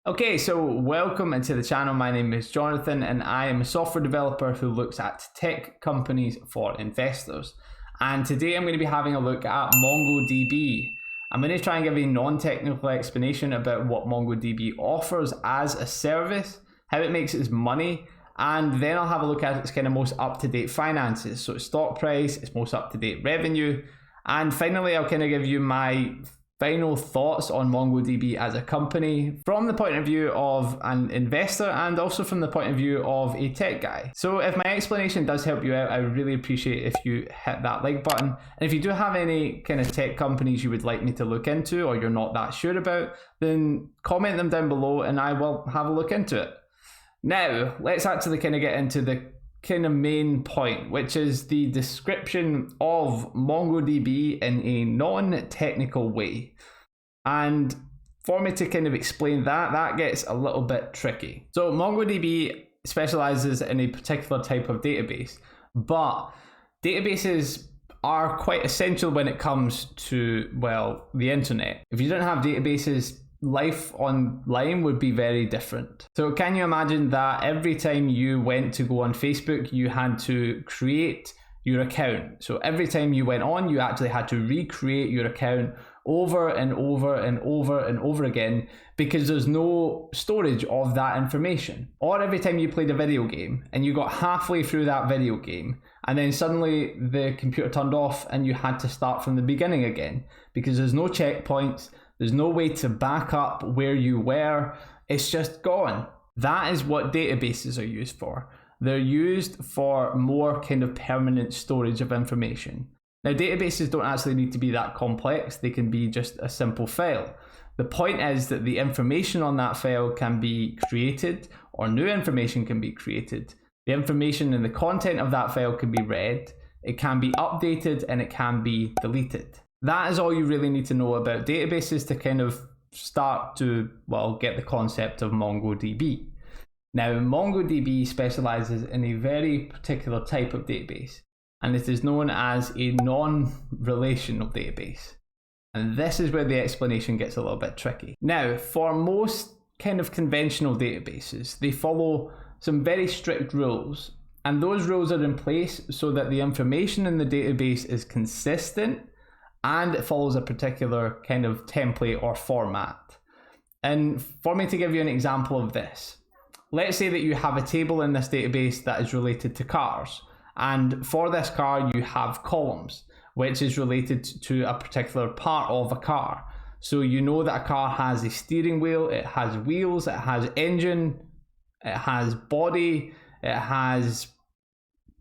Okay, so welcome into the channel. My name is Jonathan and I am a software developer who looks at tech companies for investors. And today I'm going to be having a look at MongoDB. I'm going to try and give a non-technical explanation about what MongoDB offers as a service, how it makes its money, and then I'll have a look at its kind of most up-to-date finances. So its stock price, its most up-to-date revenue, and finally I'll kind of give you my final thoughts on MongoDB as a company from the point of view of an investor and also from the point of view of a tech guy. So if my explanation does help you out, I would really appreciate if you hit that like button. And if you do have any kind of tech companies you would like me to look into or you're not that sure about, then comment them down below and I will have a look into it. Now, let's actually kind of get into the kind of main point, which is the description of MongoDB in a non-technical way. And for me to kind of explain that gets a little bit tricky. So MongoDB specializes in a particular type of database, but databases are quite essential when it comes to, well, the internet. If you don't have databases, life online would be very different. So can you imagine that every time you went to go on Facebook, you had to create your account? So every time you went on, you actually had to recreate your account over and over and over and over again because there's no storage of that information. Or every time you played a video game and you got halfway through that video game and then suddenly the computer turned off and you had to start from the beginning again because there's no checkpoints. There's no way to back up where you were. It's just gone. That is what databases are used for. They're used for more kind of permanent storage of information. Now, databases don't actually need to be that complex. They can be just a simple file. The point is that the information on that file can be created or new information can be created. The information and the content of that file can be read, it can be updated, and it can be deleted. That is all you really need to know about databases to kind of start to, well, get the concept of MongoDB. Now, MongoDB specializes in a very particular type of database, and it is known as a non-relational database. And this is where the explanation gets a little bit tricky. Now, for most kind of conventional databases, they follow some very strict rules, and those rules are in place so that the information in the database is consistent and it follows a particular kind of template or format. And for me to give you an example of this, let's say that you have a table in this database that is related to cars. And for this car, you have columns, which is related to a particular part of a car. So you know that a car has a steering wheel, it has wheels, it has engine, it has body, it has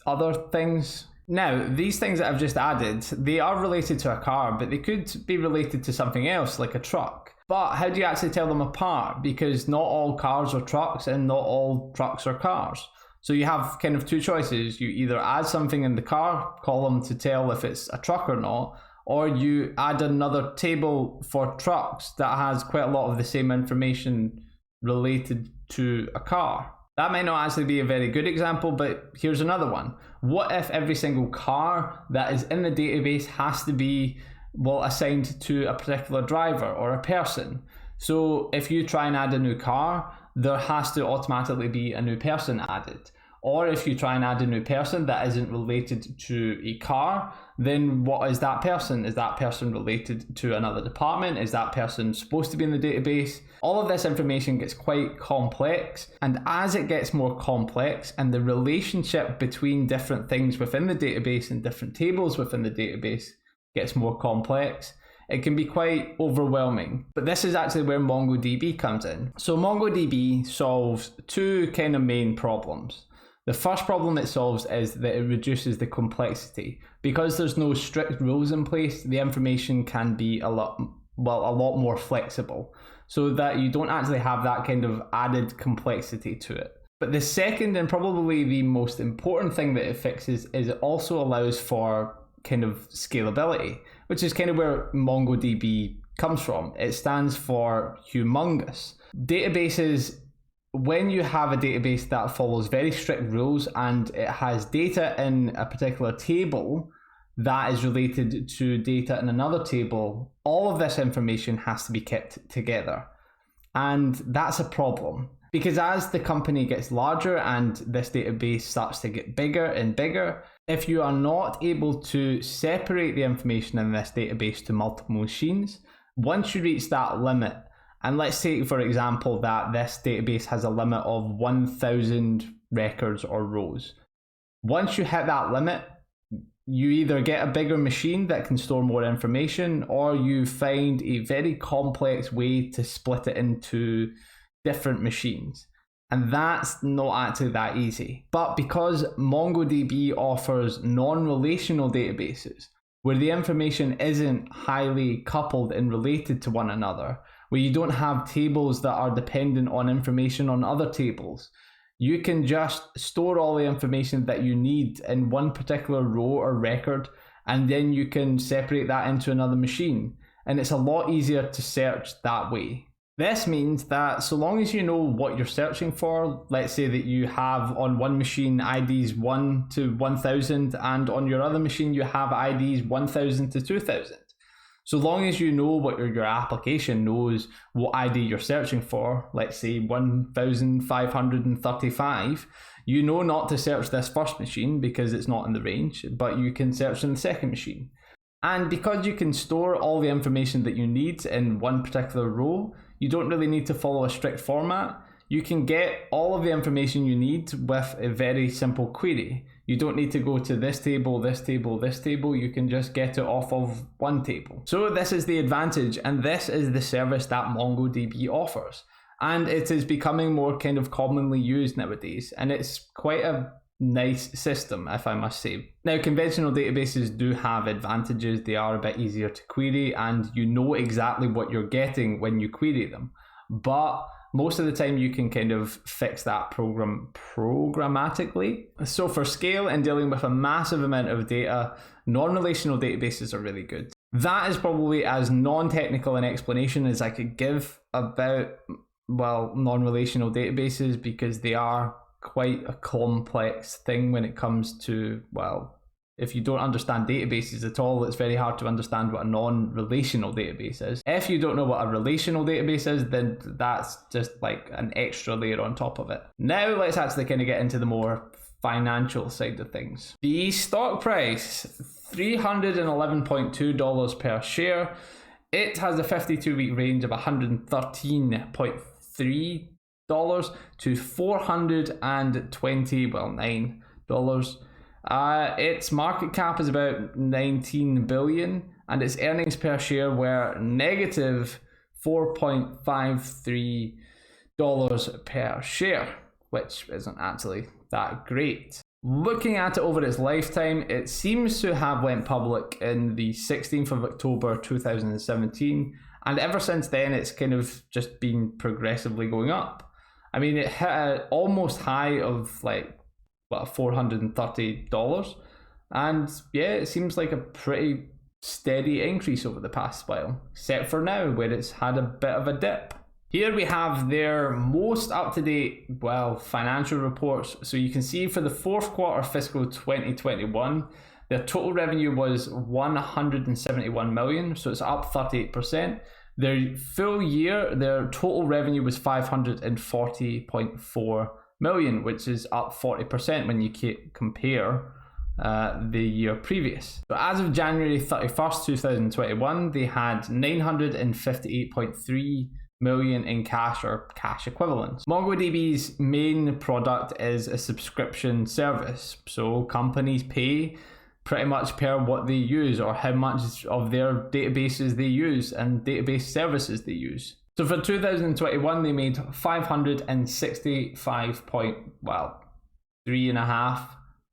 other things. Now, these things that I've just added, they are related to a car, but they could be related to something else, like a truck. But how do you actually tell them apart? Because not all cars are trucks and not all trucks are cars. So you have kind of two choices. You either add something in the car column to tell if it's a truck or not, or you add another table for trucks that has quite a lot of the same information related to a car. That might not actually be a very good example, but here's another one. What if every single car that is in the database has to be, well, assigned to a particular driver or a person? So if you try and add a new car, there has to automatically be a new person added. Or if you try and add a new person that isn't related to a car, then what is that person? Is that person related to another department? Is that person supposed to be in the database? All of this information gets quite complex, and as it gets more complex and the relationship between different things within the database and different tables within the database gets more complex, it can be quite overwhelming. But this is actually where MongoDB comes in. So MongoDB solves two kind of main problems. The first problem it solves is that it reduces the complexity. Because there's no strict rules in place, the information can be a lot more flexible, so that you don't actually have that kind of added complexity to it. But the second and probably the most important thing that it fixes is it also allows for kind of scalability, which is kind of where MongoDB comes from. It stands for humongous. Databases, when you have a database that follows very strict rules and it has data in a particular table that is related to data in another table, all of this information has to be kept together. And that's a problem because as the company gets larger and this database starts to get bigger and bigger, if you are not able to separate the information in this database to multiple machines, once you reach that limit, and let's say, for example, that this database has a limit of 1,000 records or rows. Once you hit that limit, you either get a bigger machine that can store more information, or you find a very complex way to split it into different machines. And that's not actually that easy. But because MongoDB offers non-relational databases, where the information isn't highly coupled and related to one another, where you don't have tables that are dependent on information on other tables, you can just store all the information that you need in one particular row or record, and then you can separate that into another machine. And it's a lot easier to search that way. This means that so long as you know what you're searching for, let's say that you have on one machine IDs 1 to 1000, and on your other machine you have IDs 1000 to 2000. So long as you know what your application knows what ID you're searching for, let's say 1535, you know not to search this first machine because it's not in the range, but you can search in the second machine. And because you can store all the information that you need in one particular row, you don't really need to follow a strict format. You can get all of the information you need with a very simple query. You don't need to go to this table, this table, this table. You can just get it off of one table. So this is the advantage, and this is the service that MongoDB offers. And it is becoming more kind of commonly used nowadays, and it's quite a nice system, if I must say. Now, conventional databases do have advantages. They are a bit easier to query, and you know exactly what you're getting when you query them. But most of the time you can kind of fix that programmatically. So for scale and dealing with a massive amount of data, non-relational databases are really good. That is probably as non-technical an explanation as I could give about, well, non-relational databases, because they are quite a complex thing when it comes to, well, if you don't understand databases at all, it's very hard to understand what a non-relational database is. If you don't know what a relational database is, then that's just like an extra layer on top of it. Now let's actually kind of get into the more financial side of things. The stock price, $311.2 per share. It has a 52-week range of $113.3 to $420.9. Its market cap is about 19 billion, and its earnings per share were negative $4.53 per share, which isn't actually that great. Looking at it over its lifetime, it seems to have went public in the 16th of October 2017, and ever since then it's kind of just been progressively going up. I mean, it hit an almost high of like $430, and yeah, it seems like a pretty steady increase over the past while, except for now where it's had a bit of a dip. Here we have their most up-to-date, well, financial reports. So you can see for the fourth quarter fiscal 2021, their total revenue was 171 million, so it's up 38%. Their full year, their total revenue was 540.4 million, which is up 40% when you compare the year previous. So as of January 31st, 2021, they had 958.3 million in cash or cash equivalents. MongoDB's main product is a subscription service. So companies pay pretty much per what they use or how much of their databases they use and database services they use. So for 2021, they made 565.3.5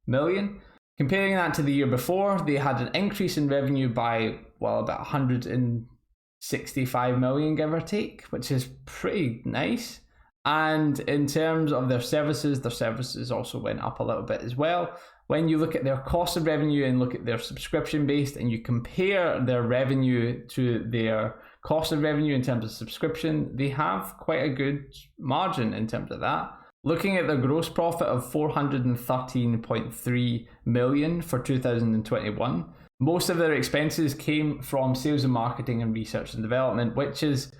million. Comparing that to the year before, they had an increase in revenue by, well, about 165 million, give or take, which is pretty nice. And in terms of their services also went up a little bit as well. When you look at their cost of revenue and look at their subscription based and you compare their revenue to their cost of revenue in terms of subscription, they have quite a good margin in terms of that. Looking at their gross profit of 413.3 million for 2021, most of their expenses came from sales and marketing and research and development, which is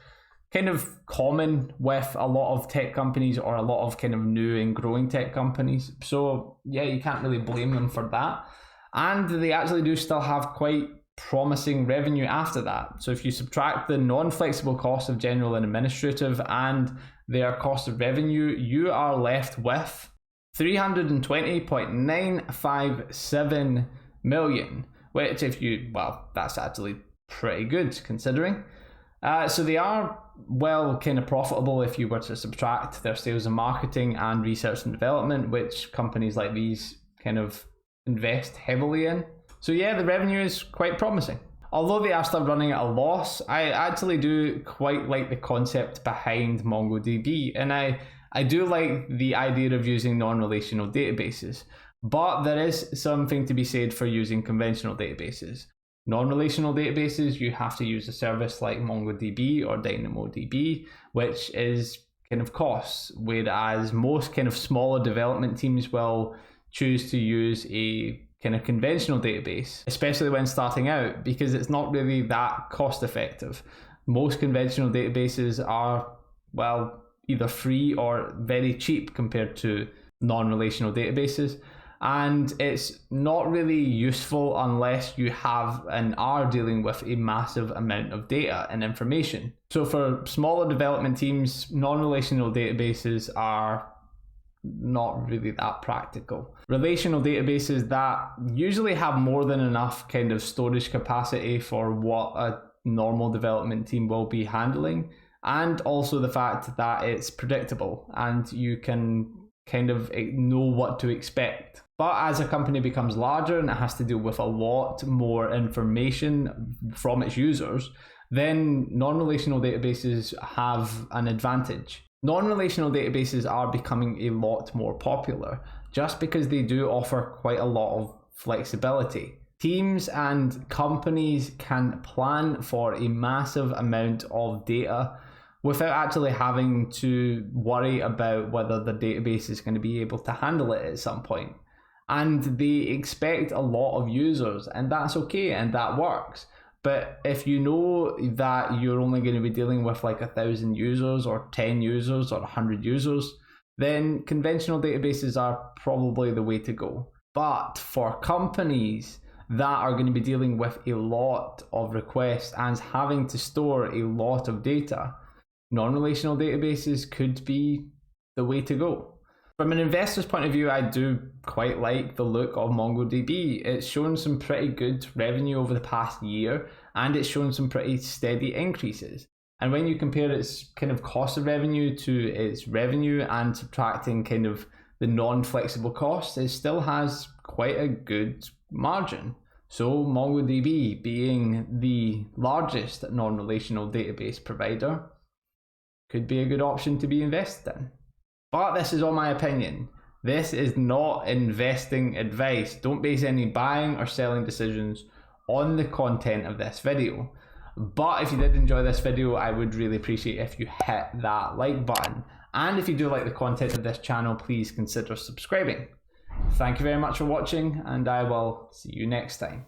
kind of common with a lot of tech companies or a lot of kind of new and growing tech companies. So yeah, you can't really blame them for that. And they actually do still have quite promising revenue after that. So if you subtract the non-flexible costs of general and administrative and their cost of revenue, you are left with 320.957 million, which that's actually pretty good considering. So they are kind of profitable if you were to subtract their sales and marketing and research and development, which companies like these kind of invest heavily in. So yeah, the revenue is quite promising. Although they are still running at a loss, I actually do quite like the concept behind MongoDB, and I do like the idea of using non-relational databases, but there is something to be said for using conventional databases. Non-relational databases, you have to use a service like MongoDB or DynamoDB, which is kind of costs, whereas most kind of smaller development teams will choose to use a kind of conventional database, especially when starting out, because it's not really that cost effective. Most conventional databases are, either free or very cheap compared to non-relational databases. And it's not really useful unless you have and are dealing with a massive amount of data and information. So for smaller development teams, non-relational databases are not really that practical. Relational databases that usually have more than enough kind of storage capacity for what a normal development team will be handling, and also the fact that it's predictable and you can kind of know what to expect. But as a company becomes larger and it has to deal with a lot more information from its users, then non-relational databases have an advantage. Non-relational databases are becoming a lot more popular just because they do offer quite a lot of flexibility. Teams and companies can plan for a massive amount of data without actually having to worry about whether the database is going to be able to handle it at some point. And they expect a lot of users, and that's okay, and that works. But if you know that you're only going to be dealing with like 1,000 users or 10 users or 100 users, then conventional databases are probably the way to go. But for companies that are going to be dealing with a lot of requests and having to store a lot of data, non-relational databases could be the way to go. From an investor's point of view, I do quite like the look of MongoDB. It's shown some pretty good revenue over the past year, and it's shown some pretty steady increases. And when you compare its kind of cost of revenue to its revenue and subtracting kind of the non-flexible costs, it still has quite a good margin. So MongoDB, being the largest non-relational database provider, could be a good option to be invested in. But this is all my opinion. This is not investing advice. Don't base any buying or selling decisions on the content of this video. But if you did enjoy this video, I would really appreciate if you hit that like button. And if you do like the content of this channel, please consider subscribing. Thank you very much for watching, and I will see you next time.